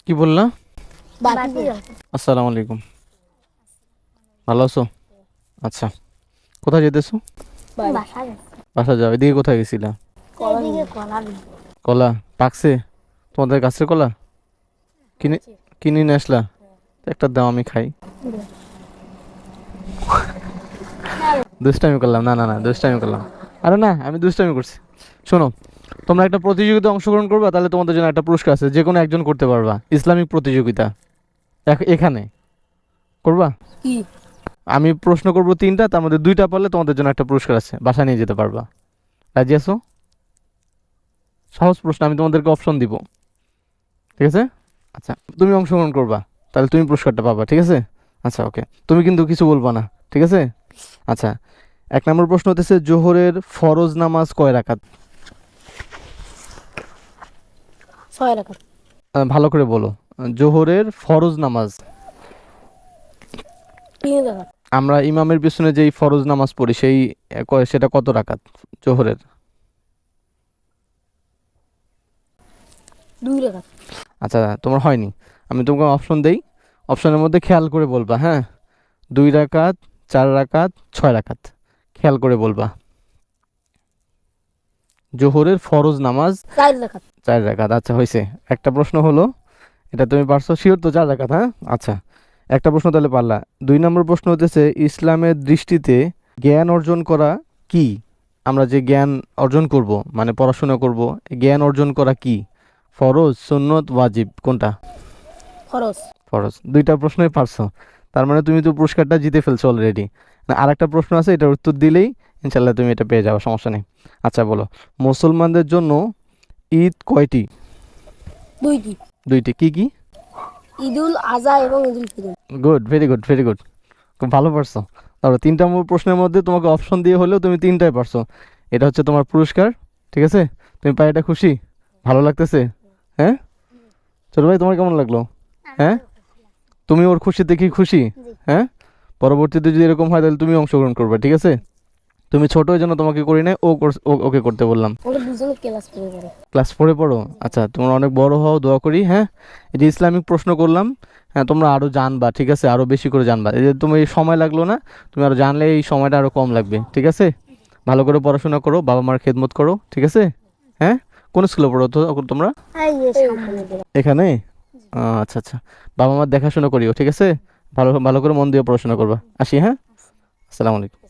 কি বললা? বাকি আসসালামু আলাইকুম। ভালো আছো? আচ্ছা, কোথায় যেতেছো? বাসা বাসা যাও। এদিকে কোথায় গেছিলা? এদিকে কলা কলা পাকছে? তোমাদের গাছের কলা কিনে কিনে নিয়ে আসলা? তো একটা দাও, আমি খাই। দুষ্টামি করলাম, না না না, দুষ্টামি করলাম। আরে না, আমি দুষ্টামি করছি। শোনো, তোমরা একটা প্রতিযোগিতায় অংশগ্রহণ করবা, তাহলে তোমাদের জন্য একটা পুরস্কার আছে, যে কোনো একজন করতে পারবা। ইসলামিক প্রতিযোগিতা এখানে করবা। কি আমি প্রশ্ন করব তিনটা, তার মধ্যে দুইটা পারলে তোমাদের জন্য একটা পুরস্কার আছে, বাসা নিয়ে যেতে পারবা। রাজি আছো? সহজ প্রশ্ন, আমি তোমাদেরকে অপশন দিব। ঠিক আছে? আচ্ছা, তুমি অংশগ্রহণ করবা, তাহলে তুমি পুরস্কারটা পাবা। ঠিক আছে? আচ্ছা, ওকে। তুমি কিন্তু কিছু বলবা না, ঠিক আছে? আচ্ছা, 1 নম্বর প্রশ্ন হতেছে, জোহরের ফরজ নামাজ কয় রাকাত? 6 রাকাত। ভালো করে বলো। জোহরের ফরজ নামাজ। 3 রাকাত। আমরা ইমামের পিছনে যেই ফরজ নামাজ পড়ি, সেই সেটা কত রাকাত জোহরের? 2 রাকাত। আচ্ছা, তোমার হয়নি। আমি তোমাকে অপশন দেই, অপশনের মধ্যে খেয়াল করে বলবা, হ্যাঁ? 2 রাকাত, 4 রাকাত, 6 রাকাত, খেয়াল করে বলবা। জোহরের ফরজ নামাজ 4 রাকাত। 4 রাকাত। আচ্ছা, হয়েছে। একটা প্রশ্ন হলো, এটা তুমি পারছো শিওর তো? 4 রাকাত, হ্যাঁ? আচ্ছা, একটা প্রশ্ন তাহলে পারলা। 2 নম্বর প্রশ্ন হতেছে, ইসলামের দৃষ্টিতে জ্ঞান অর্জন করা কি? আমরা যে জ্ঞান অর্জন করব, মানে পড়াশোনা করব, জ্ঞান অর্জন করা কি? ফরজ, সুন্নত, ওয়াজিব, কোনটা? খরচ। ফরজ। দুইটা প্রশ্নই পারছো, তার মানে তুমি তো পুরস্কারটা জিতে ফেলছো অলরেডি। আর একটা প্রশ্ন আছে, এটার উত্তর দিলেই ইনশাল্লাহ তুমি এটা পেয়ে যাবে, সমস্যা নেই। আচ্ছা, বলো, মুসলমানদের জন্য ঈদ কয়টি? 2টি। দুইটি। কি কি? ঈদুল আজহা এবং Eidul Fitr. Good, very good, very good. খুব ভালো পারছো। তারপর 3টা প্রশ্নের মধ্যে তোমাকে অপশন দিয়ে হলেও তুমি 3টাই পারছো। এটা হচ্ছে তোমার পুরস্কার। ঠিক আছে? তুমি পাই, এটা খুশি? ভালো লাগতেছে? হ্যাঁ? ছোট ভাই, তোমার কেমন লাগলো? হ্যাঁ? তুমি ওর খুশিতে কি খুশি? হ্যাঁ? পরবর্তীতে যদি এরকম হয়, তাহলে তুমি অংশগ্রহণ করবে। ঠিক আছে? তুমি ছোট, ওই জন্য তোমাকে করি নাই, ওকে করতে বললাম। ওরা দুজনে ক্লাস করে করে। ক্লাস 4-এ পড়ো? আচ্ছা, তোমরা অনেক বড় হও, দোয়া করি। হ্যাঁ, এই যে ইসলামিক প্রশ্ন করলাম, হ্যাঁ, তোমরা আরো জানবা। ঠিক আছে? আরো বেশি করে জানবা। এই যে তুমি সময় লাগলো না, তুমি আরো জানলে এই সময়টা আরো কম লাগবে। ঠিক আছে? ভালো করে পড়াশোনা করো, বাবা মার খেদমত করো। ঠিক আছে? হ্যাঁ। কোন স্কুলে পড়ো তো তোমরা? এখানে? আচ্ছা আচ্ছা, বাবা মার দেখাশোনা করিও। ঠিক আছে? ভালো ভালো করে মন দিয়ে পড়াশোনা করবা। আসি, হ্যাঁ? আসসালামু আলাইকুম।